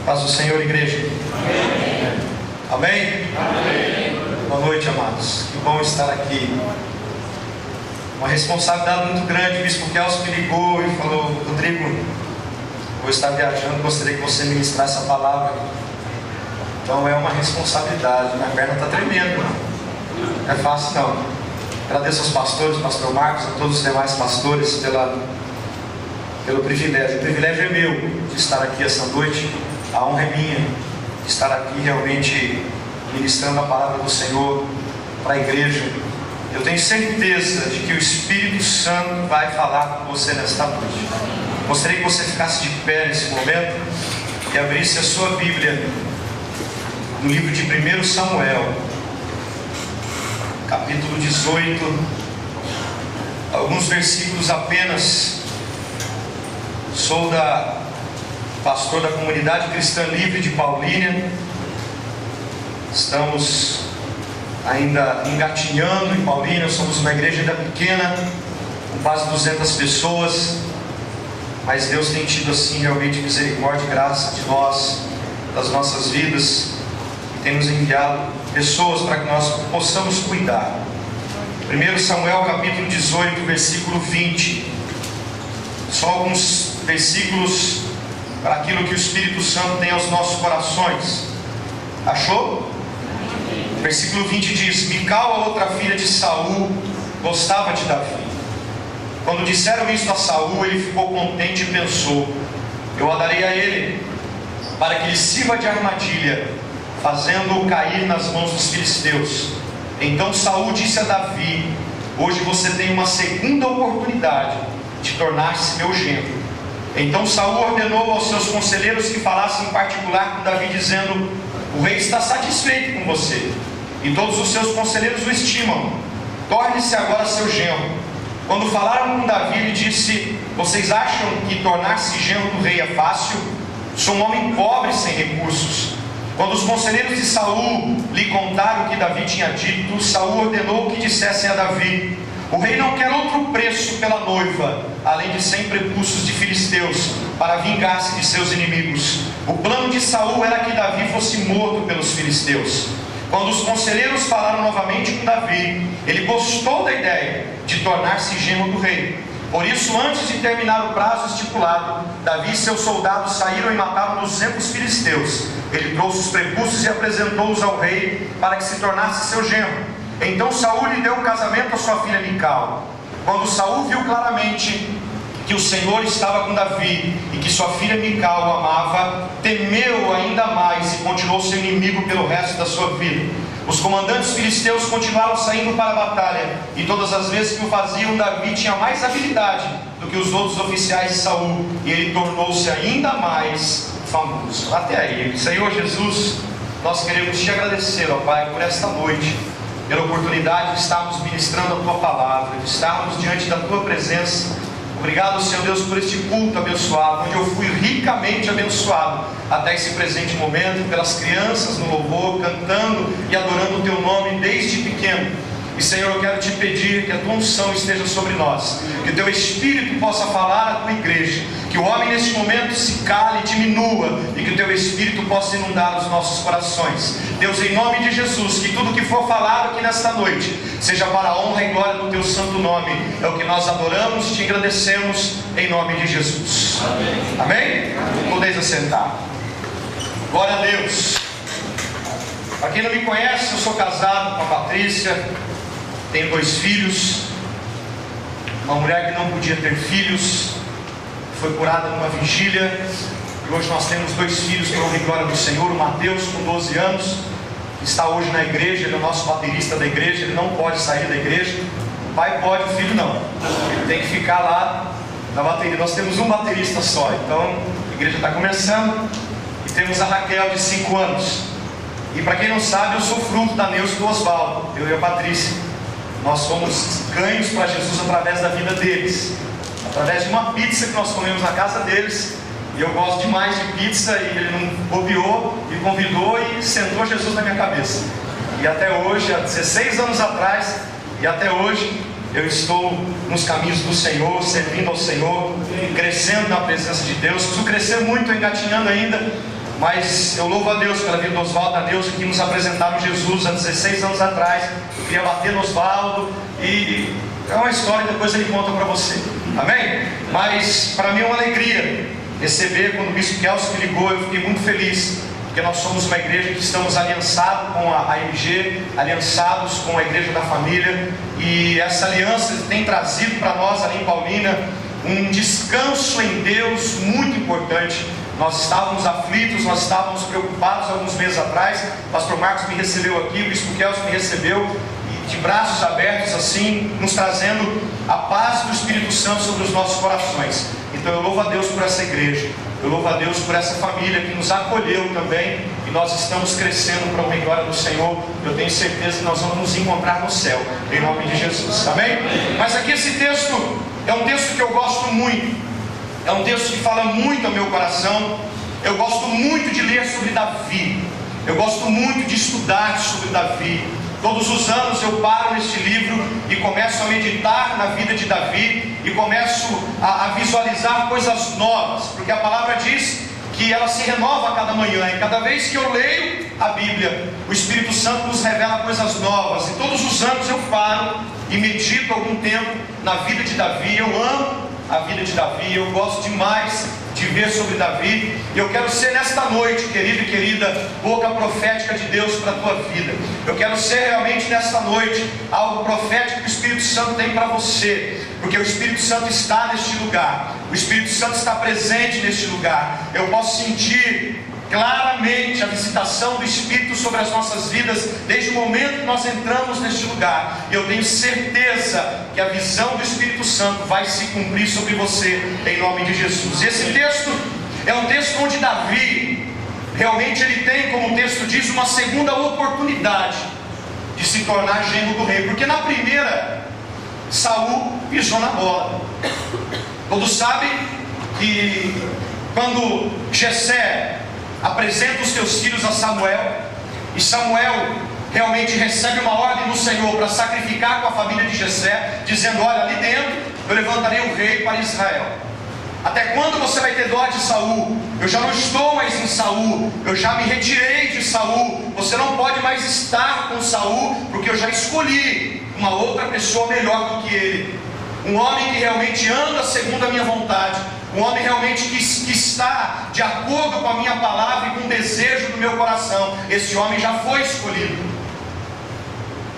Paz do Senhor, igreja. Amém. Amém? Amém. Boa noite, amados. Que bom estar aqui. Uma responsabilidade muito grande. O bispo Kelso me ligou e falou: Rodrigo, vou estar viajando, gostaria que você ministrasse a palavra. Então é uma responsabilidade. Minha perna está tremendo. Não é fácil não. Agradeço aos pastores, pastor Marcos, a todos os demais pastores pelo privilégio. O privilégio é meu de estar aqui essa noite. A honra é minha de estar aqui realmente ministrando a palavra do Senhor para a igreja. Eu tenho certeza de que o Espírito Santo vai falar com você nesta noite. Gostaria que você ficasse de pé nesse momento e abrisse a sua Bíblia no livro de 1 Samuel, capítulo 18, alguns versículos apenas. Sou pastor da comunidade cristã livre de Paulínia. Estamos ainda engatinhando em Paulínia. Somos uma igreja ainda pequena, com quase 200 pessoas, mas Deus tem tido assim realmente misericórdia e graça de nós, das nossas vidas, e tem nos enviado pessoas para que nós possamos cuidar. 1 Samuel capítulo 18, versículo 20. Só alguns versículos para aquilo que o Espírito Santo tem aos nossos corações. Achou? Versículo 20 diz: Mical, a outra filha de Saul, gostava de Davi. Quando disseram isto a Saul, ele ficou contente e pensou: eu a darei a ele, para que lhe sirva de armadilha, fazendo-o cair nas mãos dos filisteus. Então Saul disse a Davi: hoje você tem uma segunda oportunidade de tornar-se meu genro. Então Saul ordenou aos seus conselheiros que falassem em particular com Davi, dizendo: o rei está satisfeito com você, e todos os seus conselheiros o estimam. Torne-se agora seu genro. Quando falaram com Davi, ele disse: vocês acham que tornar-se genro do rei é fácil? Sou um homem pobre sem recursos. Quando os conselheiros de Saul lhe contaram o que Davi tinha dito, Saul ordenou que dissessem a Davi: o rei não quer outro preço pela noiva, além de 100 prepulsos de filisteus, para vingar-se de seus inimigos. O plano de Saul era que Davi fosse morto pelos filisteus. Quando os conselheiros falaram novamente com Davi, ele gostou da ideia de tornar-se genro do rei. Por isso, antes de terminar o prazo estipulado, Davi e seus soldados saíram e mataram 200 filisteus. Ele trouxe os prepulsos e apresentou-os ao rei para que se tornasse seu genro. Então Saul lhe deu um casamento à sua filha Mical. Quando Saul viu claramente que o Senhor estava com Davi e que sua filha Mical o amava, temeu ainda mais e continuou seu inimigo pelo resto da sua vida. Os comandantes filisteus continuaram saindo para a batalha, e todas as vezes que o faziam, Davi tinha mais habilidade do que os outros oficiais de Saul, e ele tornou-se ainda mais famoso. Até aí. Senhor Jesus, nós queremos te agradecer, ó Pai, por esta noite, pela oportunidade de estarmos ministrando a Tua palavra, de estarmos diante da Tua presença. Obrigado, Senhor Deus, por este culto abençoado, onde eu fui ricamente abençoado até esse presente momento, pelas crianças no louvor, cantando e adorando o Teu nome desde pequeno. E Senhor, eu quero te pedir que a Tua unção esteja sobre nós, que o Teu Espírito possa falar à Tua igreja, que o homem neste momento se cale e diminua, e que o Teu Espírito possa inundar os nossos corações. Deus, em nome de Jesus, que tudo que for falado aqui nesta noite seja para a honra e glória do Teu santo nome. É o que nós adoramos e te agradecemos em nome de Jesus. Amém? Podeis assentar. Glória a Deus. Para quem não me conhece, eu sou casado com a Patrícia, tenho 2 filhos. Uma mulher que não podia ter filhos foi curada numa vigília, e hoje nós temos 2 filhos para a honra e glória do Senhor. O Mateus, com 12 anos, está hoje na igreja. Ele é o nosso baterista da igreja. Ele não pode sair da igreja. O pai pode, o filho não. Ele tem que ficar lá na bateria. Nós temos um baterista só, então a igreja está começando. E temos a Raquel, de 5 anos. E para quem não sabe, eu sou fruto da Neuza e do Osvaldo, eu e a Patrícia. Nós fomos ganhos para Jesus através da vida deles, através de uma pizza que nós comemos na casa deles. E eu gosto demais de pizza, e ele não bobeou, me convidou e sentou Jesus na minha cabeça. E até hoje, há 16 anos atrás, e até hoje, eu estou nos caminhos do Senhor, servindo ao Senhor, crescendo na presença de Deus. Preciso crescer muito, engatinhando ainda, mas eu louvo a Deus pela vida do Oswaldo, a Deus que nos apresentaram Jesus há 16 anos atrás. Eu queria bater no Oswaldo, e é uma história, depois ele conta para você, amém? Mas para mim é uma alegria receber. Quando o Bispo Kelso me ligou, eu fiquei muito feliz, porque nós somos uma igreja que estamos aliançados com a AMG, aliançados com a Igreja da Família, e essa aliança tem trazido para nós ali em Paulínia um descanso em Deus muito importante. Nós estávamos aflitos, nós estávamos preocupados alguns meses atrás. O pastor Marcos me recebeu aqui, o Bispo Kelso me recebeu, e de braços abertos assim, nos trazendo a paz do Espírito Santo sobre os nossos corações. Então eu louvo a Deus por essa igreja, eu louvo a Deus por essa família que nos acolheu também, e nós estamos crescendo para a glória do Senhor. Eu tenho certeza que nós vamos nos encontrar no céu, em nome de Jesus, amém? Mas aqui esse texto é um texto que eu gosto muito, é um texto que fala muito ao meu coração. Eu gosto muito de ler sobre Davi, eu gosto muito de estudar sobre Davi. Todos os anos eu paro neste livro e começo a meditar na vida de Davi, e começo a visualizar coisas novas, porque a palavra diz que ela se renova a cada manhã, e cada vez que eu leio a Bíblia, o Espírito Santo nos revela coisas novas. E todos os anos eu paro e medito algum tempo na vida de Davi. Eu amo a vida de Davi, eu gosto demais de ver sobre Davi, e eu quero ser nesta noite, querido e querida, boca profética de Deus para a tua vida. Eu quero ser realmente nesta noite algo profético que o Espírito Santo tem para você, porque o Espírito Santo está neste lugar, o Espírito Santo está presente neste lugar. Eu posso sentir claramente a visitação do Espírito sobre as nossas vidas desde o momento que nós entramos neste lugar, e eu tenho certeza que a visão do Espírito Santo vai se cumprir sobre você, em nome de Jesus. Esse texto é um texto onde Davi realmente ele tem, como o texto diz, uma segunda oportunidade de se tornar genro do rei, porque na primeira Saul pisou na bola. Todos sabem que quando Jessé apresenta os seus filhos a Samuel, e Samuel realmente recebe uma ordem do Senhor para sacrificar com a família de Jessé, dizendo: olha, ali dentro eu levantarei um rei para Israel. Até quando você vai ter dó de Saul? Eu já não estou mais em Saul, eu já me retirei de Saul. Você não pode mais estar com Saul, porque eu já escolhi uma outra pessoa melhor do que ele, um homem que realmente anda segundo a minha vontade, um homem realmente que está de acordo com a minha palavra e com o desejo do meu coração. Esse homem já foi escolhido.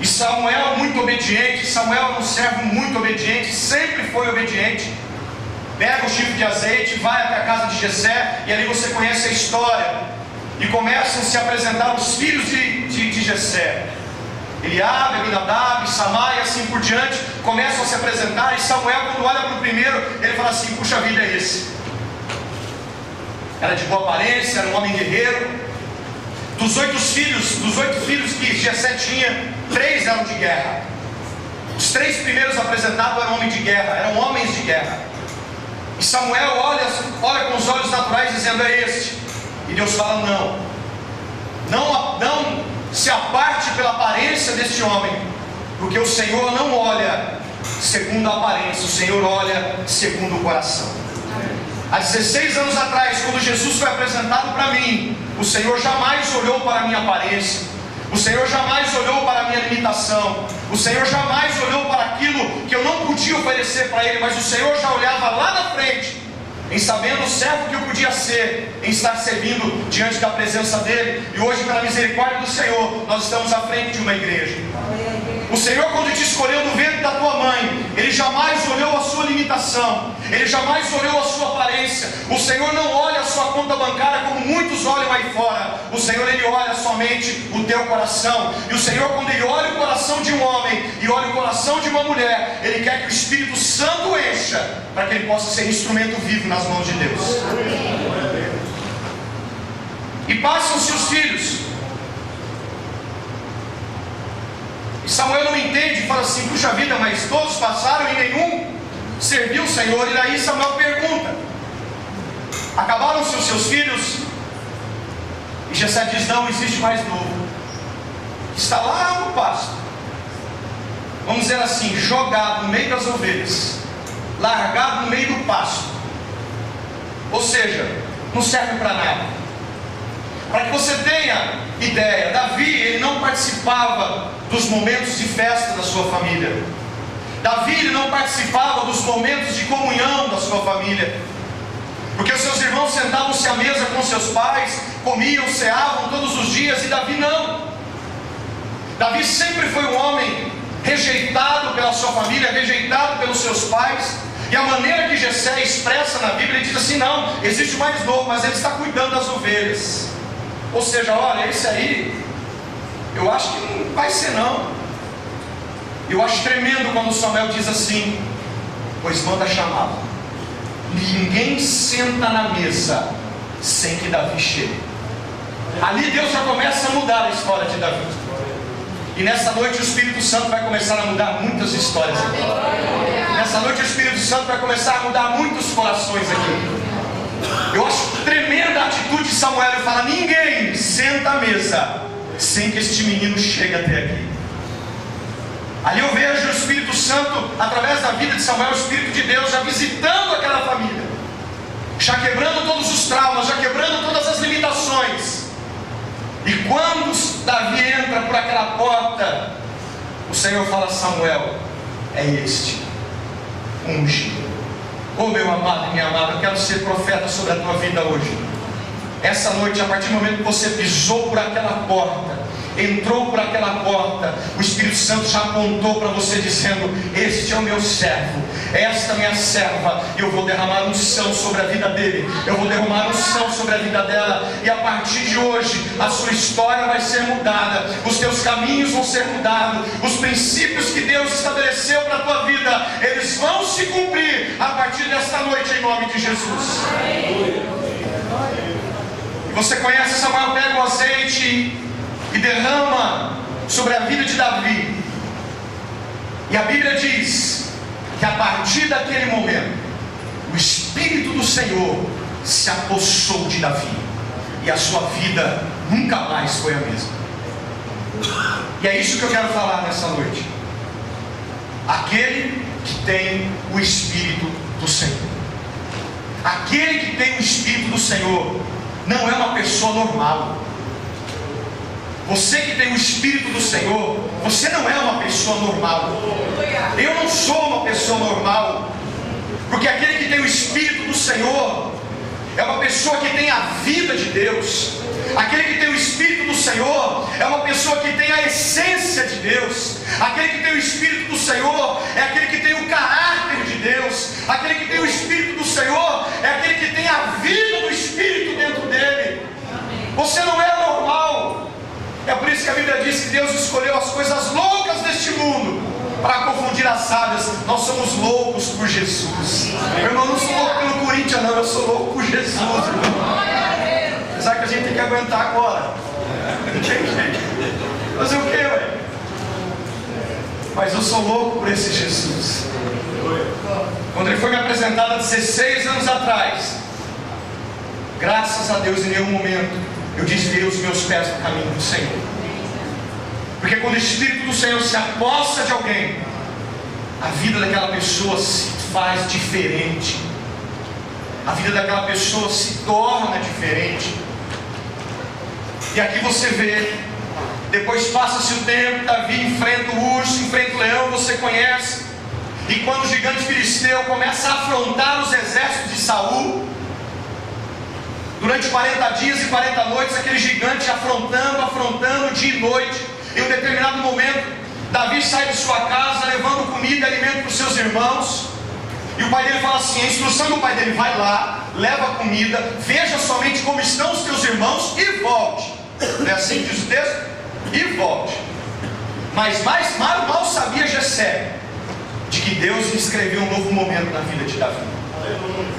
E Samuel, muito obediente, Samuel é um servo muito obediente, sempre foi obediente. Pega o chifre de azeite, vai até a casa de Jessé, e ali você conhece a história, e começam a se apresentar os filhos de Jessé. Eliabe, Abinadab, Samá e assim por diante, começam a se apresentar. E Samuel, quando olha para o primeiro, ele fala assim: puxa vida, é esse. Era de boa aparência, era um homem guerreiro. Dos oito filhos que Jessé tinha, 3 eram de guerra. Os 3 primeiros apresentados eram homens de guerra, eram homens de guerra. E Samuel olha com os olhos naturais, dizendo: é este. E Deus fala: não se aparte pela aparência deste homem, porque o Senhor não olha segundo a aparência, o Senhor olha segundo o coração. Há 16 anos atrás, quando Jesus foi apresentado para mim, o Senhor jamais olhou para a minha aparência, o Senhor jamais olhou para a minha limitação, o Senhor jamais olhou para aquilo que eu não podia oferecer para Ele, mas o Senhor já olhava lá na frente, em sabendo o servo que eu podia ser, em estar servindo diante da presença dEle. E hoje, pela misericórdia do Senhor, nós estamos à frente de uma igreja. O Senhor, quando te escolheu no ventre da tua mãe, Ele jamais olhou a sua limitação, Ele jamais olhou a sua aparência. O Senhor não olha a sua conta bancária como muitos olham aí fora. O Senhor, Ele olha somente o teu coração. E o Senhor, quando Ele olha o coração de um homem e olha o coração de uma mulher, Ele quer que o Espírito Santo encha, para que ele possa ser instrumento vivo nas mãos de Deus. E passam-se os filhos, e Samuel não entende, fala assim: puxa vida, mas todos passaram e nenhum serviu o Senhor. E daí Samuel pergunta: acabaram-se os seus filhos? E Jessé diz: não existe mais novo, está lá no pasto. vamos dizer assim, jogado no meio das ovelhas, largado no meio do pasto. Ou seja, não serve para nada. Para que você tenha ideia, Davi, ele não participava dos momentos de festa da sua família. Davi, ele não participava dos momentos de comunhão da sua família, porque os seus irmãos sentavam-se à mesa com seus pais, comiam, ceavam todos os dias, e Davi não. Davi sempre foi um homem rejeitado pela sua família, rejeitado pelos seus pais. E a maneira que Jessé expressa na Bíblia, ele diz assim: não, existe o mais novo, mas ele está cuidando das ovelhas. Ou seja, olha, esse aí, eu acho que não vai ser não. Eu acho tremendo quando Samuel diz assim: pois manda chamá-lo. Ninguém senta na mesa sem que Davi chegue. Ali Deus já começa a mudar a história de Davi. E nessa noite o Espírito Santo vai começar a mudar muitas histórias aqui. Nessa noite o Espírito Santo vai começar a mudar muitos corações aqui. Eu acho tremenda a atitude de Samuel. Ele fala: ninguém senta à mesa sem que este menino chegue até aqui. Ali eu vejo o Espírito Santo, através da vida de Samuel, o Espírito de Deus já visitando aquela família, já quebrando todos os traumas, já quebrando todas as limitações. E quando Davi entra por aquela porta, o Senhor fala: Samuel, é este, unge. Oh meu amado e minha amada, eu quero ser profeta sobre a tua vida hoje. Essa noite, a partir do momento que você pisou por aquela porta, entrou por aquela porta, o Espírito Santo já apontou para você dizendo: este é o meu servo, esta é a minha serva. E eu vou derramar unção sobre a vida dele, eu vou derramar unção sobre a vida dela. E a partir de hoje a sua história vai ser mudada, os teus caminhos vão ser mudados, os princípios que Deus estabeleceu para a tua vida, eles vão se cumprir a partir desta noite, em nome de Jesus. Você conhece Samuel, pega o azeite e derrama sobre a vida de Davi. E a Bíblia diz que a partir daquele momento, o Espírito do Senhor se apossou de Davi, e a sua vida nunca mais foi a mesma. E é isso que eu quero falar nessa noite. Aquele que tem o Espírito do Senhor, aquele que tem o Espírito do Senhor, não é uma pessoa normal. Você que tem o Espírito do Senhor, você não é uma pessoa normal. Eu não sou uma pessoa normal, porque aquele que tem o Espírito do Senhor é uma pessoa que tem a vida de Deus. Aquele que tem o Espírito do Senhor é uma pessoa que tem a essência de Deus. Aquele que tem o Espírito do Senhor é aquele que tem o caráter de Deus. Aquele que tem o Espírito do Senhor é aquele que tem a vida do Espírito dentro dele. Você não é normal. É por isso que a Bíblia diz que Deus escolheu as coisas loucas deste mundo para confundir as sábias. Nós somos loucos por Jesus. Meu irmão, eu não sou louco pelo Corinthians, não. Eu sou louco por Jesus, irmão. Apesar que a gente tem que aguentar agora. Não tem jeito. Fazer o quê, ué? Mas eu sou louco por esse Jesus. Quando ele foi me apresentado há 16 anos atrás, graças a Deus, em nenhum momento eu desviei os meus pés do caminho do Senhor. Porque quando o Espírito do Senhor se apossa de alguém, a vida daquela pessoa se faz diferente. A vida daquela pessoa se torna diferente. E aqui você vê, depois passa-se o tempo, Davi enfrenta o urso, enfrenta o leão, você conhece. E quando o gigante filisteu começa a afrontar os exércitos de Saul, durante 40 dias e 40 noites, aquele gigante afrontando dia e noite. Em um determinado momento, Davi sai de sua casa levando comida e alimento para os seus irmãos. E o pai dele fala assim, a instrução do pai dele: vai lá, leva a comida, veja somente como estão os teus irmãos e volte. Não é assim que diz o texto? E volte. Mas mal sabia Jessé de que Deus escreveu um novo momento na vida de Davi.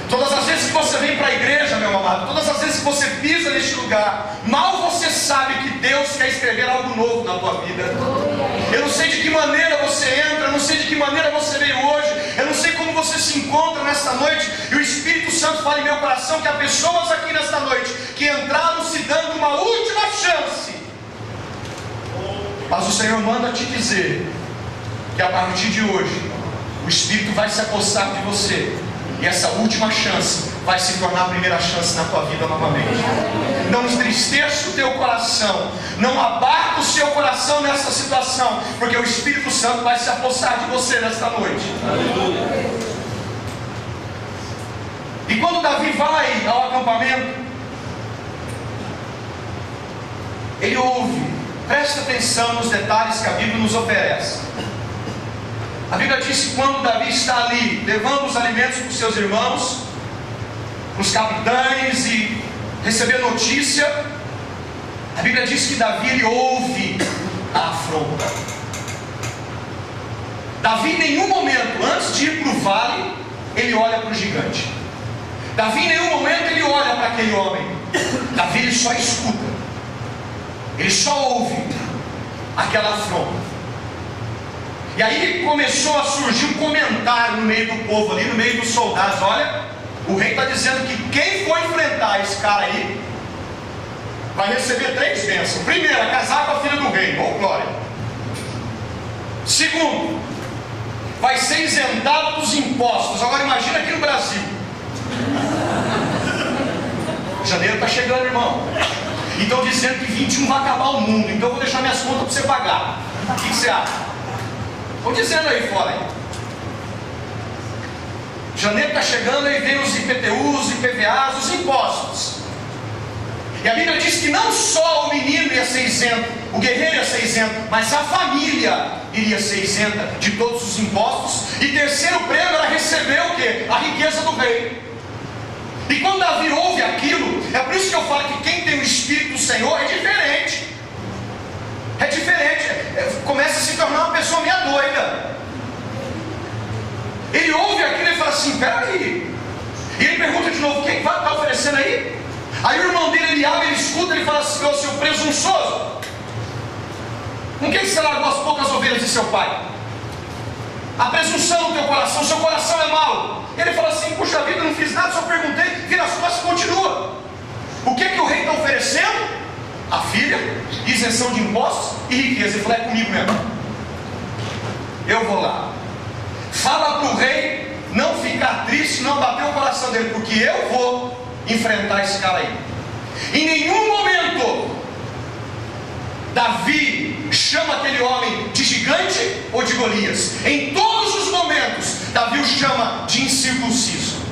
Todas as vezes que você vem para a igreja, meu amado, todas as vezes que você pisa neste lugar, mal você sabe que Deus quer escrever algo novo na tua vida. Eu não sei de que maneira você entra, eu não sei de que maneira você veio hoje, eu não sei como você se encontra nesta noite, e o Espírito Santo fala em meu coração que há pessoas aqui nesta noite que entraram se dando uma última chance. Mas o Senhor manda te dizer que a partir de hoje o Espírito vai se apossar de você, e essa última chance vai se tornar a primeira chance na tua vida novamente. Não entristeça o teu coração, não abata o seu coração nessa situação, porque o Espírito Santo vai se apossar de você nesta noite. Aleluia. E quando Davi vai ao acampamento, ele ouve, presta atenção nos detalhes que a Bíblia nos oferece. A Bíblia diz que quando Davi está ali, levando os alimentos para os seus irmãos, para os capitães, e receber notícia, a Bíblia diz que Davi, ele ouve a afronta. Davi, em nenhum momento, antes de ir para o vale, ele olha para o gigante. Davi, em nenhum momento, ele olha para aquele homem. Davi, ele só escuta, ele só ouve aquela afronta. E aí começou a surgir um comentário no meio do povo ali, no meio dos soldados: olha, o rei está dizendo que quem for enfrentar esse cara aí vai receber 3 bênçãos. Primeiro, casar com a filha do rei, oh glória. Segundo, vai ser isentado dos impostos. Agora imagina aqui no Brasil. Janeiro está chegando, irmão. E estão dizendo que 21 vai acabar o mundo, então eu vou deixar minhas contas para você pagar. O que você acha? Estou dizendo aí fora aí. Janeiro está chegando e vem os IPTUs, IPVAs, os impostos. E a Bíblia diz que não só o menino ia ser isento, o guerreiro ia ser isento, mas a família iria ser isenta de todos os impostos. E terceiro prêmio era receber o quê? A riqueza do rei. E quando Davi ouve aquilo, é por isso que eu falo que quem tem o Espírito do Senhor é diferente. É diferente, começa a se tornar uma pessoa meio doida. Ele ouve aquilo e fala assim: peraí. E ele pergunta de novo: quem vai estar oferecendo aí? Aí o irmão dele, ele abre, ele escuta, ele fala assim: ô seu presunçoso, com quem você largou as poucas ovelhas de seu pai? A presunção no teu coração, seu coração é mau. Ele fala assim: puxa vida, não fiz nada, só perguntei. Vira as costas e continua. O que o rei está oferecendo? A filha, isenção de impostos e riqueza. Ele falou: é comigo mesmo, eu vou lá. Fala para o rei não ficar triste, não bater o coração dele, porque eu vou enfrentar esse cara aí. Em nenhum momento Davi chama aquele homem de gigante ou de Golias. Em todos os momentos Davi o chama de incircunciso.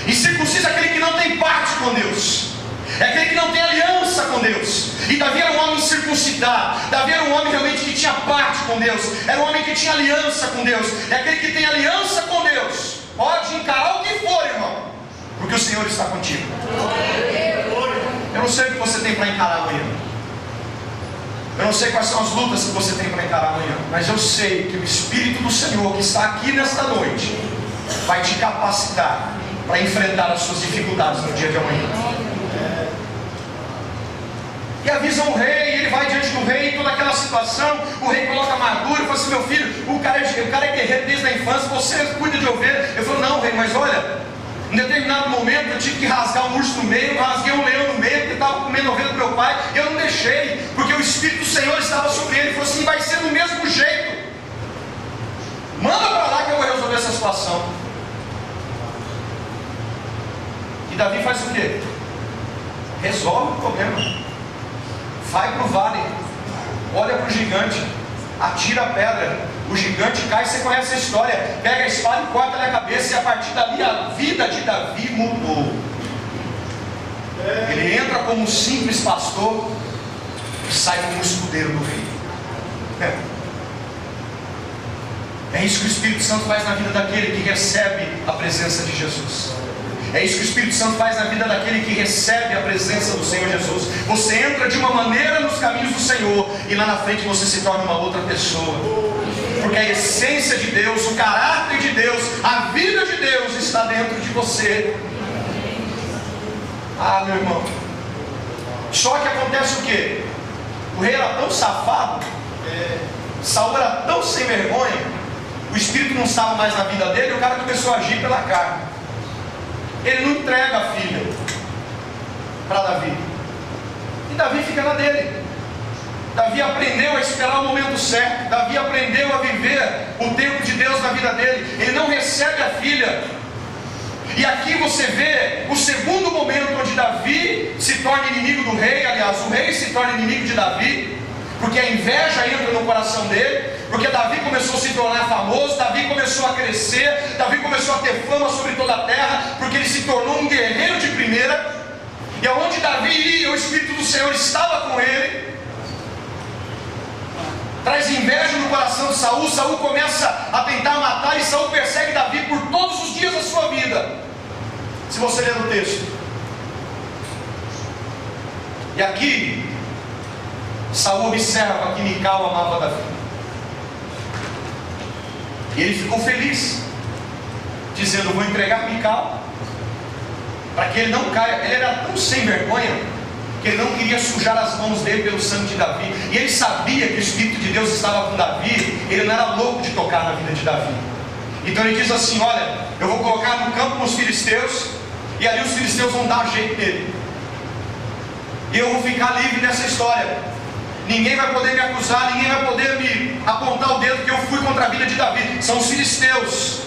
Incircunciso é aquele que não tem parte com Deus, é aquele que não tem aliança com Deus. E Davi era um homem circuncidado. Davi era um homem realmente que tinha parte com Deus. Era um homem que tinha aliança com Deus. É aquele que tem aliança com Deus. Pode encarar o que for, irmão, porque o Senhor está contigo. Eu não sei o que você tem para encarar amanhã. Eu não sei quais são as lutas que você tem para encarar amanhã, mas eu sei que o Espírito do Senhor que está aqui nesta noite vai te capacitar para enfrentar as suas dificuldades no dia de amanhã. E avisam o rei, ele vai diante do rei, toda aquela situação. O rei coloca amargura e fala assim: meu filho, o cara é guerreiro desde a infância, você cuida de ovelha. Eu falo: não, rei, mas olha, em determinado momento eu tive que rasgar um urso no meio, eu rasguei um leão no meio, porque estava comendo ovelha do meu pai, e eu não deixei, porque o Espírito do Senhor estava sobre ele. Ele falou assim: vai ser do mesmo jeito, manda para lá que eu vou resolver essa situação. E Davi faz o quê? Resolve o problema. Vai para o vale, olha para o gigante, atira a pedra, o gigante cai. Você conhece a história, pega a espada e corta-lhe a cabeça. E a partir dali a vida de Davi mudou. Ele entra como um simples pastor e sai como escudeiro do rei. É isso que o Espírito Santo faz na vida daquele que recebe a presença de Jesus. É isso que o Espírito Santo faz na vida daquele que recebe a presença do Senhor Jesus. Você entra de uma maneira nos caminhos do Senhor, e lá na frente você se torna uma outra pessoa, porque a essência de Deus, o caráter de Deus, a vida de Deus está dentro de você. Ah, meu irmão, só que acontece o quê? O rei era tão safado, Saul era tão sem vergonha, o Espírito não estava mais na vida dele, e o cara começou a agir pela carne. Ele não entrega a filha para Davi, e Davi fica na dele. Davi aprendeu a esperar o momento certo. Davi aprendeu a viver o tempo de Deus na vida dele. Ele não recebe a filha. E aqui você vê o segundo momento onde Davi se torna inimigo do rei. Aliás, o rei se torna inimigo de Davi, porque a inveja entra no coração dele, porque Davi começou a se tornar famoso, Davi começou a crescer, Davi começou a ter fama sobre toda a terra, porque ele se tornou um guerreiro de primeira. E aonde Davi ia, o Espírito do Senhor estava com ele. Traz inveja no coração de Saul. Saul começa a tentar matar, e Saul persegue Davi por todos os dias da sua vida, se você ler o texto. E aqui Saul observa que Mical amava Davi, e ele ficou feliz, dizendo: vou entregar Mical, para que ele não caia. Ele era tão sem vergonha que ele não queria sujar as mãos dele pelo sangue de Davi. E ele sabia que o Espírito de Deus estava com Davi. Ele não era louco de tocar na vida de Davi. Então ele diz assim: olha, eu vou colocar no campo com os filisteus, e ali os filisteus vão dar jeito nele, e eu vou ficar livre dessa história. Ninguém vai poder me acusar, ninguém vai poder me apontar o dedo que eu fui contra a vida de Davi. São os filisteus.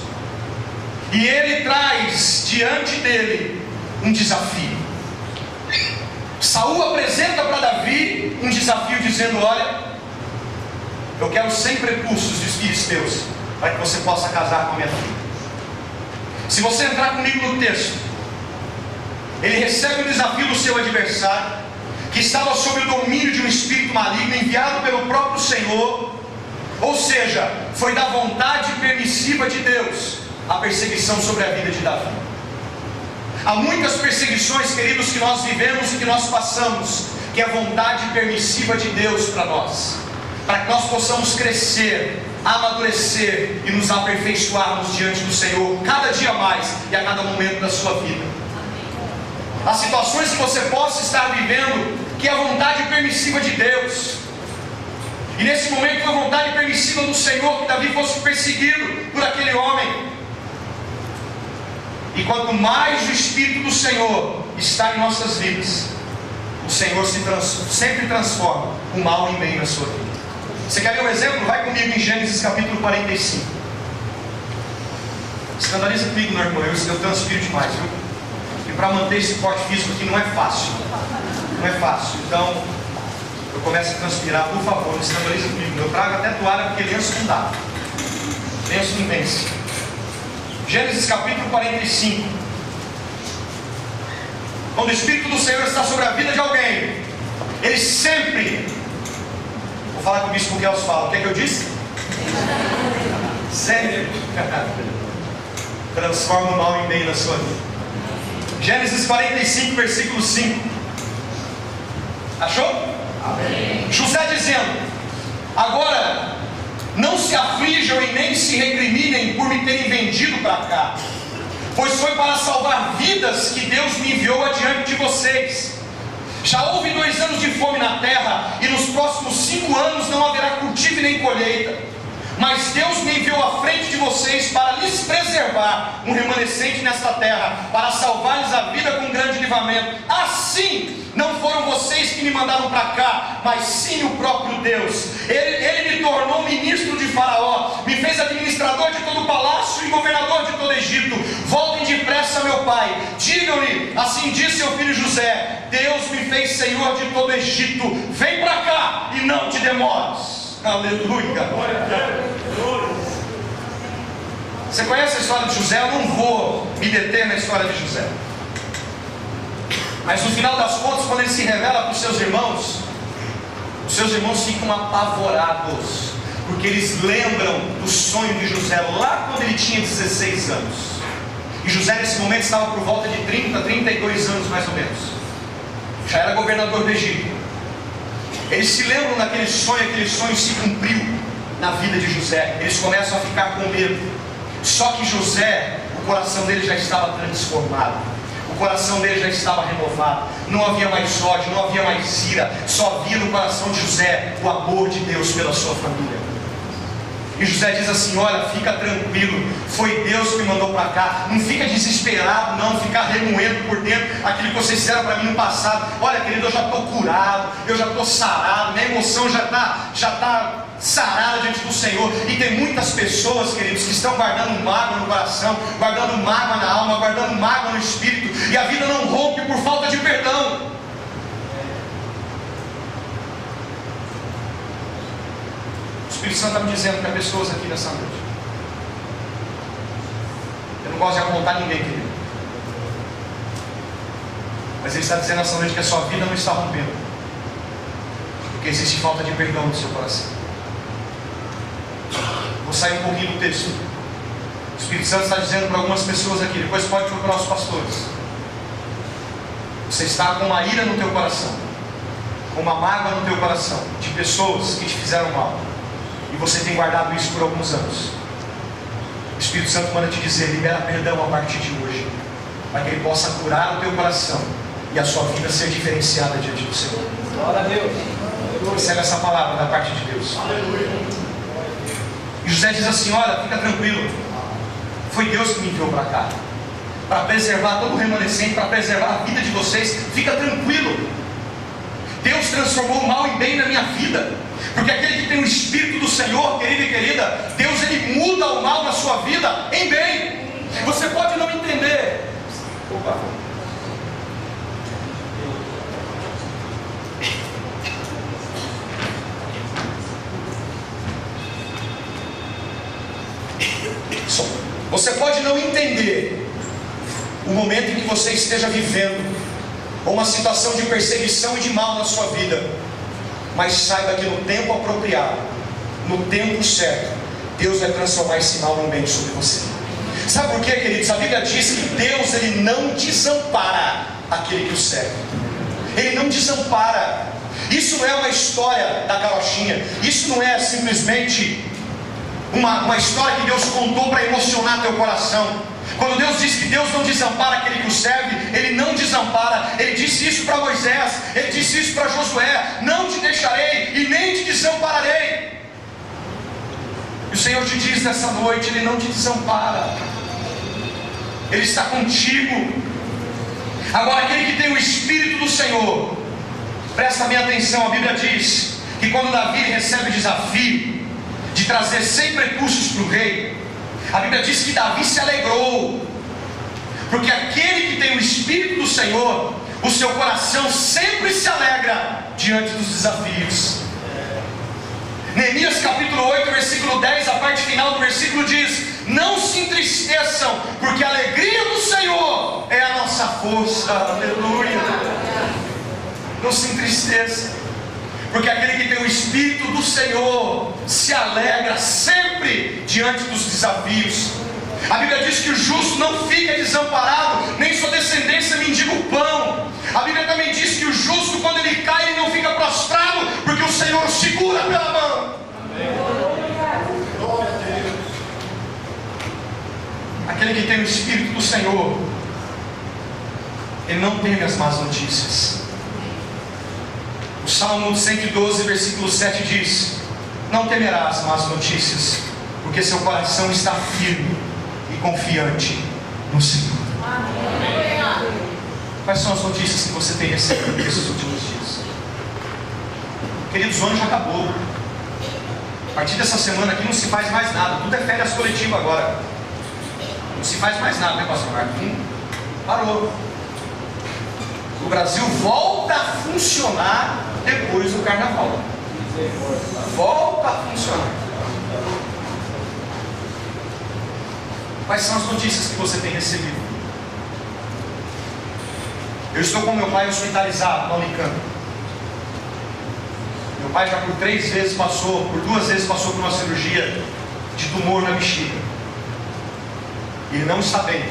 E ele traz diante dele um desafio. Saul apresenta para Davi um desafio, dizendo: olha, eu quero 100 prepulsos dos filisteus, para que você possa casar com a minha filha. Se você entrar comigo no texto, ele recebe o desafio do seu adversário, que estava sob o domínio de um espírito maligno enviado pelo próprio Senhor. Ou seja, foi da vontade permissiva de Deus a perseguição sobre a vida de Davi. Há muitas perseguições, queridos, que nós vivemos e que nós passamos, que é vontade permissiva de Deus para nós, para que nós possamos crescer, amadurecer e nos aperfeiçoarmos diante do Senhor cada dia mais e a cada momento da sua vida. Há situações que você possa estar vivendo que é a vontade permissiva de Deus, e nesse momento foi a vontade permissiva do Senhor que Davi fosse perseguido por aquele homem. E quanto mais o Espírito do Senhor está em nossas vidas, o Senhor sempre transforma o mal em bem na sua vida. Você quer ver um exemplo? Vai comigo em Gênesis capítulo 45. Escandaliza comigo, meu irmão, eu transpiro demais, viu? E para manter esse porte físico aqui não é fácil. Não é fácil. Então, eu começo a transpirar. Por favor, não escandaliza comigo. Eu trago até toalha, porque lenço não dá. Lenço não vence. Gênesis capítulo 45. Quando o Espírito do Senhor está sobre a vida de alguém, ele sempre, vou falar com o bispo que Kelso fala, o que é que eu disse? Sempre transforma o mal em bem na sua vida. Gênesis 45, versículo 5. Achou? Amém. José dizendo: agora não se aflijam e nem se recriminem por me terem vendido para cá, pois foi para salvar vidas que Deus me enviou adiante de vocês. Já houve 2 anos de fome na terra, e nos próximos 5 anos não haverá cultivo nem colheita. Mas Deus me enviou à frente de vocês para lhes preservar um remanescente nesta terra, para salvar-lhes a vida com grande livramento. Assim, não foram vocês que me mandaram para cá, mas sim o próprio Deus. Ele me tornou ministro de Faraó, me fez administrador de todo o palácio e governador de todo o Egito. Voltem depressa, meu pai, digam-lhe: assim diz seu filho José, Deus me fez senhor de todo o Egito. Vem para cá e não te demores. Aleluia. Você conhece a história de José? Eu não vou me deter na história de José, mas no final das contas, quando ele se revela para os seus irmãos ficam apavorados, porque eles lembram do sonho de José lá quando ele tinha 16 anos. E José nesse momento estava por volta de 30, 32 anos mais ou menos. Já era governador do Egito. Eles se lembram daquele sonho, aquele sonho se cumpriu na vida de José. Eles começam a ficar com medo. Só que José, o coração dele já estava transformado, o coração dele já estava renovado. Não havia mais ódio, não havia mais ira. Só havia no coração de José o amor de Deus pela sua família. E José diz assim: olha, fica tranquilo, foi Deus que me mandou para cá. Não fica desesperado, não, ficar remoendo por dentro aquilo que vocês fizeram para mim no passado. Olha, querido, eu já estou curado, eu já estou sarado, minha emoção já está sarada diante do Senhor. E tem muitas pessoas, queridos, que estão guardando mágoa no coração, guardando mágoa na alma, guardando mágoa no espírito, e a vida não rompe por falta de perdão. O Espírito Santo está me dizendo que há pessoas aqui nessa noite. Eu não gosto de apontar ninguém, querido, mas Ele está dizendo nessa noite que a sua vida não está rompendo, porque existe falta de perdão no seu coração. Vou sair um pouquinho do texto. O Espírito Santo está dizendo para algumas pessoas aqui, depois pode procurar os pastores. Você está com uma ira no teu coração, com uma mágoa no teu coração, de pessoas que te fizeram mal, e você tem guardado isso por alguns anos. O Espírito Santo manda te dizer: libera perdão a partir de hoje, para que Ele possa curar o teu coração e a sua vida ser diferenciada diante do Senhor. Glória a Deus. Recebe essa palavra da parte de Deus. E José diz assim: olha, fica tranquilo, foi Deus que me enviou para cá, para preservar todo o remanescente, para preservar a vida de vocês. Fica tranquilo, Deus transformou o mal em bem na minha vida, porque aquele que tem o Espírito do Senhor, querido e querida, Deus Ele muda o mal na sua vida em bem. Você pode não entender. Opa. Você pode não entender o momento em que você esteja vivendo, ou uma situação de perseguição e de mal na sua vida, mas saiba que no tempo apropriado, no tempo certo, Deus vai transformar esse mal num bem sobre você. Sabe por quê, queridos? A Bíblia diz que Deus Ele não desampara aquele que o serve. Ele não desampara. Isso não é uma história da carochinha. Isso não é simplesmente uma história que Deus contou para emocionar teu coração. Quando Deus diz que Deus não desampara aquele que o serve, Ele não desampara. Ele disse isso para Moisés, Ele disse isso para Josué: não te deixarei e nem te desampararei. E o Senhor te diz nessa noite: Ele não te desampara, Ele está contigo. Agora, aquele que tem o Espírito do Senhor, presta bem atenção. A Bíblia diz que quando Davi recebe o desafio de trazer 100 precursos para o rei, a Bíblia diz que Davi se alegrou, porque aquele que tem o Espírito do Senhor, o seu coração sempre se alegra diante dos desafios. Neemias capítulo 8, versículo 10, a parte final do versículo diz: não se entristeçam, porque a alegria do Senhor é a nossa força. Aleluia. Não se entristeça, porque aquele que tem o Espírito do Senhor se alegra sempre diante dos desafios. A Bíblia diz que o justo não fica desamparado, nem sua descendência mendiga o pão. A Bíblia também diz que o justo, quando ele cai, ele não fica prostrado, porque o Senhor o segura pela mão. Aquele que tem o Espírito do Senhor, ele não teme as más notícias. O Salmo 112, versículo 7 diz: não temerás más notícias, porque seu coração está firme e confiante no Senhor. Amém. Quais são as notícias que você tem recebido nesses últimos dias? Queridos, o ano já acabou. A partir dessa semana aqui não se faz mais nada, tudo é férias coletivas agora. Não se faz mais nada, né, pastor Marcos? Parou. O Brasil volta a funcionar depois do carnaval. Volta a funcionar. Quais são as notícias que você tem recebido? Eu estou com meu pai hospitalizado na Unicamp. Meu pai já por 2 vezes passou por uma cirurgia de tumor na bexiga. Ele não está bem.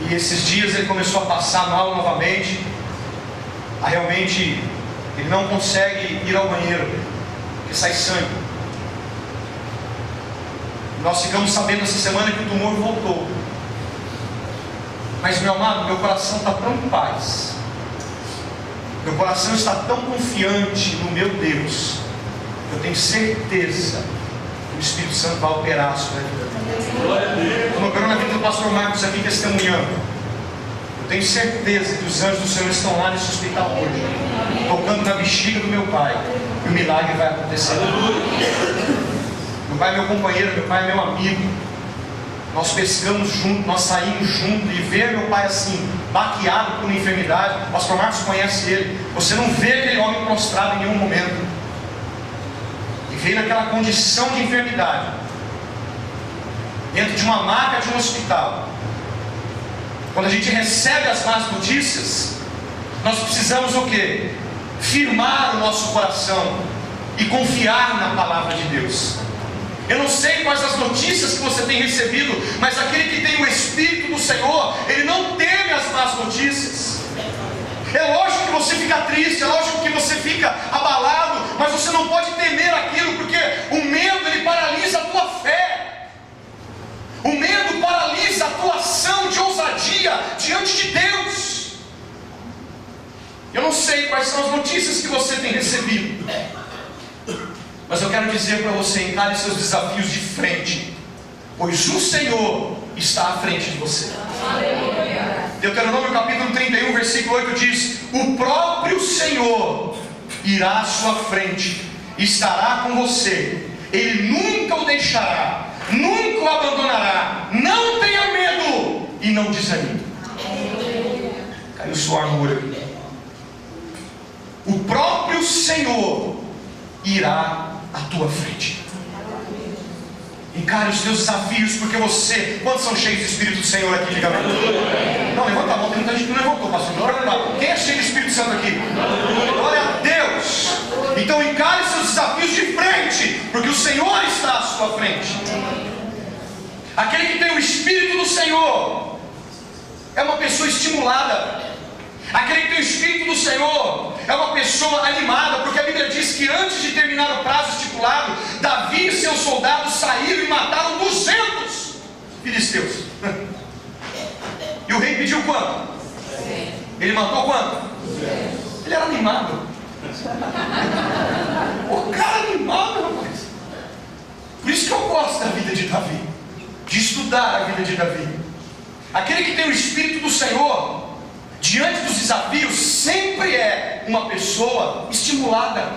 E esses dias ele começou a passar mal novamente. Realmente ele não consegue ir ao banheiro, porque sai sangue. Nós ficamos sabendo essa semana que o tumor voltou. Mas, meu amado, meu coração está tão em paz, meu coração está tão confiante no meu Deus, eu tenho certeza que o Espírito Santo vai operar a sua vida. Estou operando na vida do pastor Marcos aqui testemunhando. Eu tenho certeza que os anjos do Senhor estão lá nesse hospital hoje, tocando na bexiga do meu pai, e o milagre vai acontecer. Meu pai é meu companheiro, meu pai é meu amigo. Nós pescamos junto, nós saímos junto, e ver meu pai assim, baqueado por uma enfermidade, o pastor Marcos conhece ele. Você não vê aquele homem prostrado em nenhum momento. E veio naquela condição de enfermidade, dentro de uma maca de um hospital. Quando a gente recebe as más notícias, nós precisamos o quê? Firmar o nosso coração e confiar na palavra de Deus. Eu não sei quais as notícias que você tem recebido, mas aquele que tem o Espírito do Senhor, ele não teme as más notícias. É lógico que você fica triste, é lógico que você fica abalado, mas você não pode temer aquilo, porque o medo ele paralisa a tua fé. O medo paralisa a tua ação de ousadia diante de Deus. Eu não sei quais são as notícias que você tem recebido, mas eu quero dizer para você: encare seus desafios de frente, pois o Senhor está à frente de você. Deuteronômio capítulo 31, versículo 8 diz: o próprio Senhor irá à sua frente, estará com você, Ele nunca o deixará, nunca o abandonará. Não tenha medo e não desanime. Caiu sua armadura. O próprio Senhor irá à tua frente. Encare os teus desafios, porque você... Quantos são cheios do Espírito do Senhor aqui? Diga amém. Não, levanta a mão, tem muita gente que não levantou, pastor. Quem é cheio do Espírito Santo aqui? Glória a Deus. Então encare seus desafios de frente, porque o Senhor está à sua frente. Aquele que tem o Espírito do Senhor é uma pessoa estimulada. Aquele que tem o Espírito do Senhor é uma pessoa animada, porque a Bíblia diz que antes de terminar o prazo estipulado, Davi e seus soldados saíram e mataram 200 filisteus. E o rei pediu quanto? Ele matou quanto? Ele era animado. O cara animado, rapaz. Por isso que eu gosto da vida de Davi, de estudar a vida de Davi. Aquele que tem o Espírito do Senhor, diante dos desafios, sempre é uma pessoa estimulada,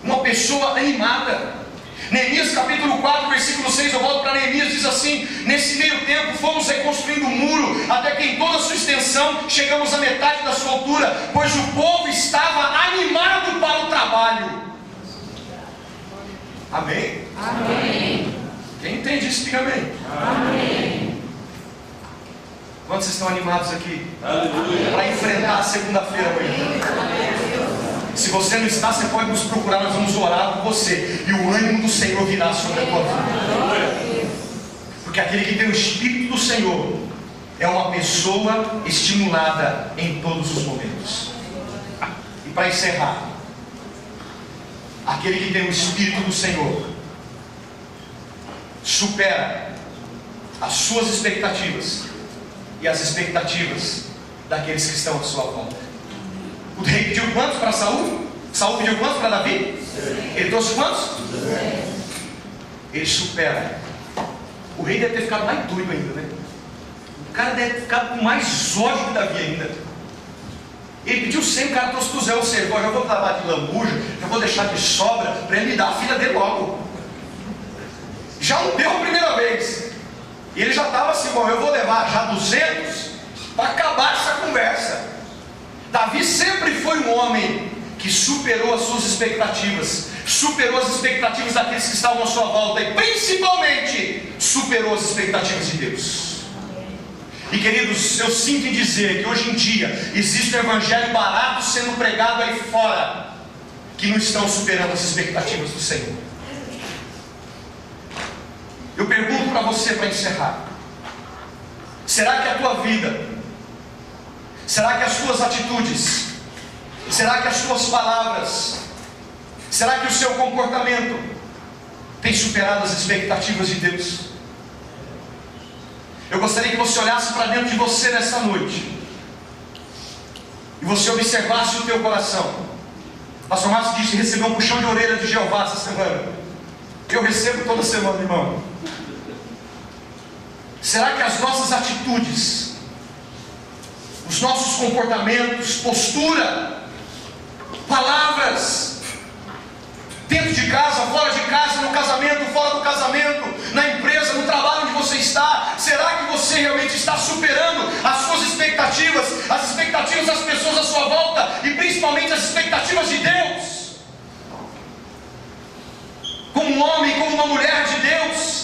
uma pessoa animada. Neemias capítulo 4, versículo 6, eu volto para Neemias, diz assim: nesse meio tempo fomos reconstruindo o muro, até que em toda a sua extensão chegamos à metade da sua altura, pois o povo estava animado para o trabalho. Amém? Amém. Quem entende isso, diga amém. Amém. Quantos estão animados aqui? Para enfrentar a segunda-feira amanhã? Se você não está, você pode nos procurar, nós vamos orar por você, e o ânimo do Senhor virá sobre a tua vida. Porque aquele que tem o Espírito do Senhor é uma pessoa estimulada em todos os momentos. E para encerrar, aquele que tem o Espírito do Senhor supera as suas expectativas e as expectativas daqueles que estão à sua volta. O rei pediu quantos para Saul? Saul pediu quantos para Davi? Ele trouxe quantos? Ele supera. O rei deve ter ficado mais doido ainda, né? O cara deve ter ficado com mais ódio que Davi ainda. Ele pediu 100, o cara trouxe 200. Ou seja, eu já vou trabalhar de lambuja, já vou deixar de sobra para ele me dar a filha dele logo. Já não deu a primeira vez. E ele já estava assim: bom, eu vou levar já 200 para acabar essa conversa. Davi sempre foi um homem que superou as suas expectativas, superou as expectativas daqueles que estavam à sua volta, e principalmente superou as expectativas de Deus. E queridos, eu sinto em dizer que hoje em dia existe um evangelho barato sendo pregado aí fora, que não estão superando as expectativas do Senhor. Eu pergunto para você, para encerrar: será que a tua vida, será que as suas atitudes, será que as suas palavras, será que o seu comportamento tem superado as expectativas de Deus? Eu gostaria que você olhasse para dentro de você nessa noite e você observasse o teu coração. Pastor Márcio disse que recebeu um puxão de orelha de Jeová essa semana. Eu recebo toda semana, irmão. Será que as nossas atitudes, os nossos comportamentos, postura, palavras, dentro de casa, fora de casa, no casamento, fora do casamento, na empresa, no trabalho onde você está, será que você realmente está superando as suas expectativas, as expectativas das pessoas à sua volta e principalmente as expectativas de Deus? Como um homem, como uma mulher de Deus.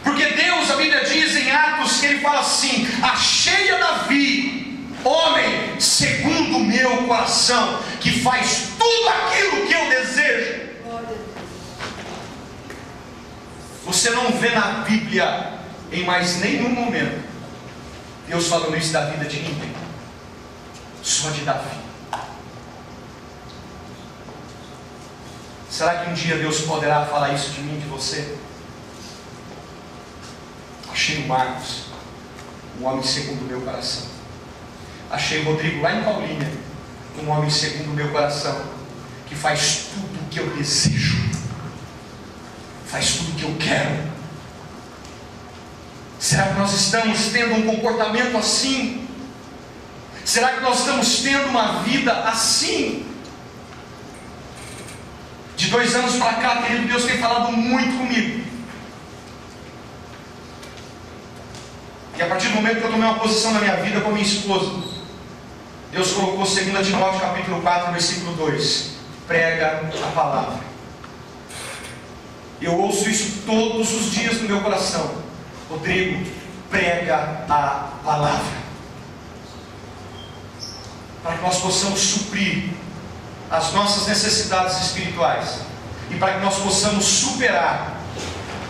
Porque Deus, a Bíblia diz em Atos, que Ele fala assim: achei a Davi, homem segundo o meu coração, que faz tudo aquilo que eu desejo. Você não vê na Bíblia, em mais nenhum momento, Deus falando isso da vida de ninguém, só de Davi. Será que um dia Deus poderá falar isso de mim, de você? Achei o Marcos, um homem segundo o meu coração. Achei o Rodrigo lá em Paulínia, um homem segundo o meu coração, que faz tudo o que eu desejo, faz tudo o que eu quero. Será que nós estamos tendo um comportamento assim? Será que nós estamos tendo uma vida assim? De 2 anos para cá, querido, Deus tem falado muito comigo. E a partir do momento que eu tomei uma posição na minha vida com a minha esposa, Deus colocou 2 Timóteo capítulo 4, versículo 2: prega a palavra. Eu ouço isso todos os dias no meu coração. Rodrigo, prega a palavra, para que nós possamos suprir as nossas necessidades espirituais, e para que nós possamos superar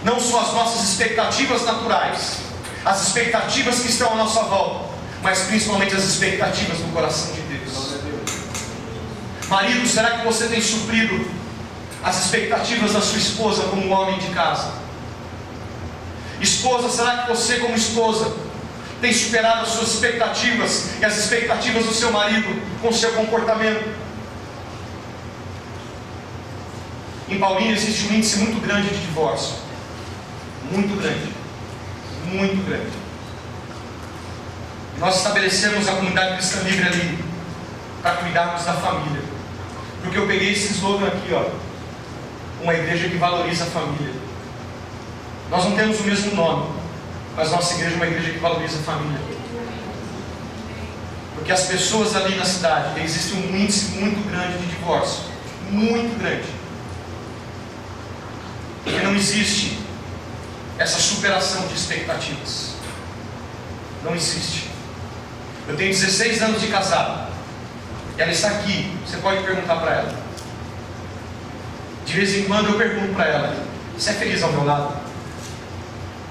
não só as nossas expectativas naturais, as expectativas que estão à nossa volta, mas principalmente as expectativas do coração de Deus. Marido, será que você tem suprido as expectativas da sua esposa como um homem de casa? Esposa, será que você como esposa tem superado as suas expectativas e as expectativas do seu marido com o seu comportamento? Em Paulínia existe um índice muito grande de divórcio. Muito grande. Muito grande. Nós estabelecemos a comunidade cristã livre ali para cuidarmos da família. Porque eu peguei esse slogan aqui, ó: uma igreja que valoriza a família. Nós não temos o mesmo nome, mas nossa igreja é uma igreja que valoriza a família. Porque as pessoas ali na cidade, existe um índice muito grande de divórcio. Muito grande. Porque não existe essa superação de expectativas. Não existe. Eu tenho 16 anos de casado. E ela está aqui. Você pode perguntar para ela. De vez em quando eu pergunto para ela: você é feliz ao meu lado?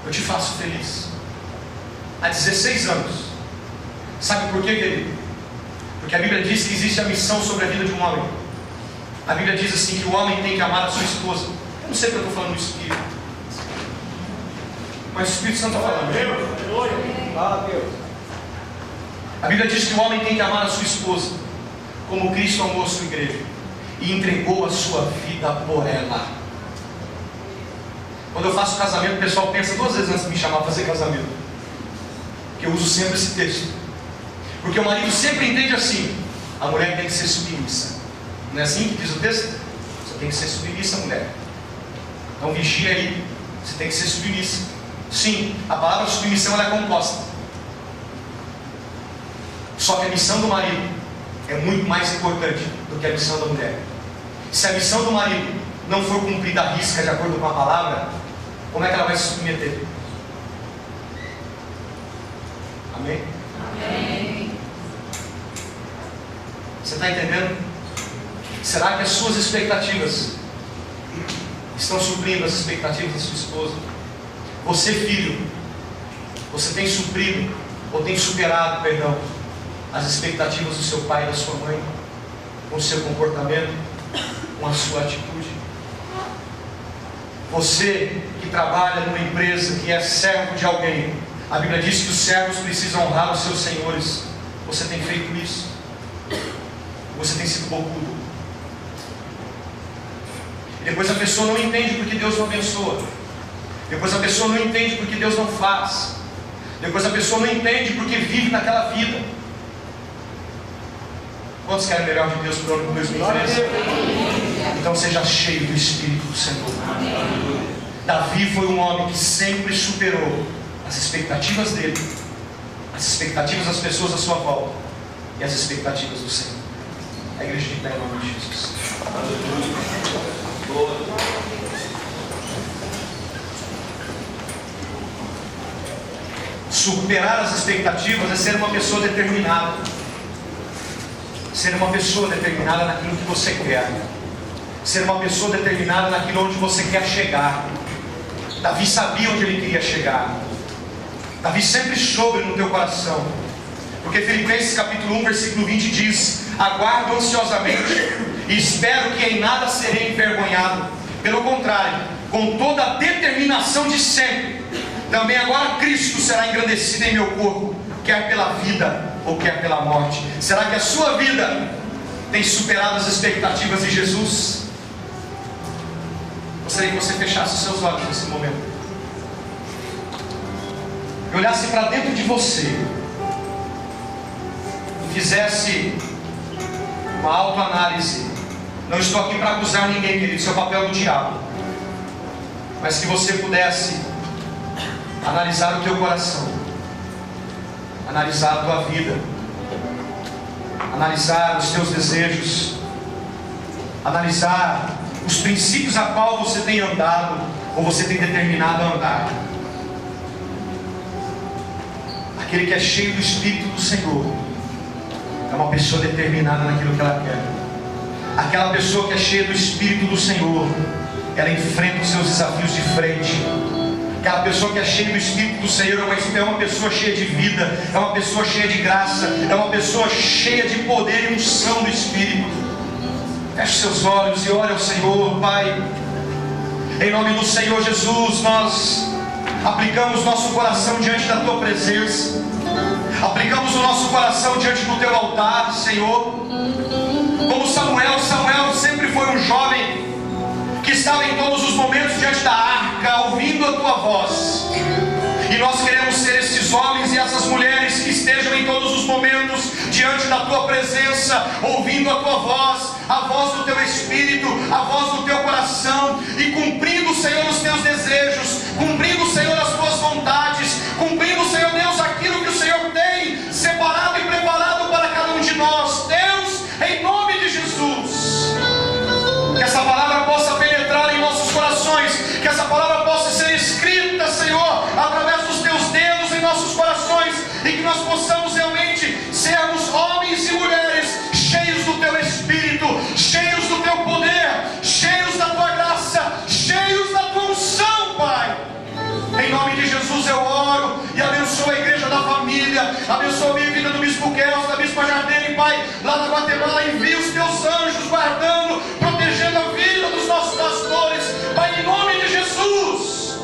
Eu te faço feliz. Há 16 anos. Sabe por quê, querido? Porque a Bíblia diz que existe a missão sobre a vida de um homem. A Bíblia diz assim, que o homem tem que amar a sua esposa. Eu não sei porque eu estou falando isso aqui, mas o Espírito Santo está falando. A Bíblia diz que o homem tem que amar a sua esposa como Cristo amou a sua igreja e entregou a sua vida por ela. Quando eu faço casamento, o pessoal pensa 2 vezes antes de me chamar para fazer casamento, porque eu uso sempre esse texto. Porque o marido sempre entende assim: a mulher tem que ser submissa. Não é assim que diz o texto? Você tem que ser submissa, mulher. Então vigia aí, você tem que ser submissa. Sim, a palavra submissão ela é composta. Só que a missão do marido é muito mais importante do que a missão da mulher. Se a missão do marido não for cumprida à risca de acordo com a palavra, como é que ela vai se submeter? Amém? Amém. Você está entendendo? Será que as suas expectativas estão suprindo as expectativas da sua esposa? Você, filho, você tem suprido ou tem superado, perdão, as expectativas do seu pai e da sua mãe, com o seu comportamento, com a sua atitude? Você que trabalha numa empresa, que é servo de alguém, a Bíblia diz que os servos precisam honrar os seus senhores. Você tem feito isso? você tem sido bocudo. E depois a pessoa não entende porque Deus não abençoa. Depois a pessoa não entende porque Deus não faz. Depois a pessoa não entende porque vive naquela vida. Quantos querem melhor de Deus para o ano de 2013? Então seja cheio do Espírito do Senhor. Davi foi um homem que sempre superou as expectativas dele, as expectativas das pessoas à sua volta e as expectativas do Senhor. A igreja de pé em nome de Jesus. Superar as expectativas é ser uma pessoa determinada. Ser uma pessoa determinada naquilo que você quer. Ser uma pessoa determinada naquilo onde você quer chegar. Davi sabia onde ele queria chegar. Davi sempre soube no teu coração. Porque Filipenses capítulo 1, versículo 20 diz: aguardo ansiosamente e espero que em nada serei envergonhado. Pelo contrário, com toda a determinação de sempre, também agora Cristo será engrandecido em meu corpo, quer pela vida ou quer pela morte. Será que a sua vida tem superado as expectativas de Jesus? Gostaria que você fechasse os seus olhos nesse momento e olhasse para dentro de você e fizesse uma autoanálise. Não estou aqui para acusar ninguém, querido, isso é o papel do diabo. Mas que você pudesse analisar o teu coração, analisar a tua vida, analisar os teus desejos, analisar os princípios a qual você tem andado ou você tem determinado a andar. Aquele que é cheio do Espírito do Senhor é uma pessoa determinada naquilo que ela quer. Aquela pessoa que é cheia do Espírito do Senhor, ela enfrenta os seus desafios de frente. Aquela pessoa que é cheia do Espírito do Senhor é uma pessoa cheia de vida, é uma pessoa cheia de graça, é uma pessoa cheia de poder e unção do Espírito. Feche seus olhos e ore ao Senhor. Pai, em nome do Senhor Jesus, nós aplicamos nosso coração diante da Tua presença, aplicamos o nosso coração diante do Teu altar, Senhor. Como Samuel sempre foi um jovem que estava em todos os momentos diante da arca, ouvindo a Tua voz. E nós queremos ser esses homens e essas mulheres que estejam em todos os momentos diante da Tua presença, ouvindo a Tua voz, a voz do Teu Espírito, a voz do Teu coração, e cumprindo, Senhor, os Teus desejos, cumprindo, Senhor, as Tuas vontades, cumprindo, Senhor Deus, aquilo que o Senhor tem separado e preparado para cada um de nós. Deus, em nome de Jesus, que essa palavra possa penetrar em nossos corações, que essa palavra possa ser escrita, Senhor, através dos Teus dedos em nossos corações, e que nós possamos realmente sermos homens e mulheres cheios do Teu Espírito, cheios do Teu poder, cheios da Tua graça, cheios da Tua unção, Pai. Em nome de Jesus eu oro e abençoo a igreja da família, abençoo a minha vida do Bispo Kelso, da Bispa Jardine, Pai, lá na Guatemala. Envia os Teus anjos guardando, protegendo a vida dos nossos pastores, Pai, em nome de Jesus.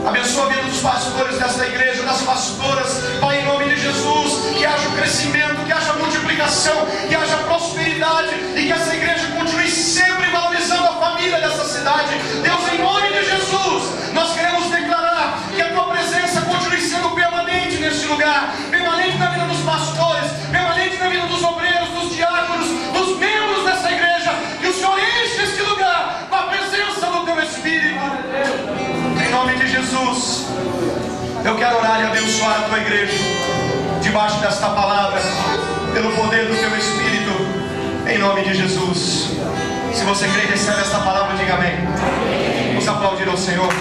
Abençoa a vida dos pastores desta igreja, das pastoras, Pai, em nome de Jesus. Que haja crescimento, que haja multiplicação, que haja prosperidade, e que essa igreja continue sempre valorizando a família dessa cidade. Deus, em nome de Jesus, nós queremos declarar que a Tua presença continue sendo permanente neste lugar, permanente na vida dos pastores, permanente na vida dos obreiros, dos diáconos, dos membros dessa igreja. Que o Senhor enche este lugar com a presença do Teu Espírito. Em nome de Jesus, eu quero orar e abençoar a Tua igreja debaixo desta palavra, pelo poder do Teu Espírito, em nome de Jesus. Se você crê e recebe esta palavra, diga amém. Vamos aplaudir ao Senhor.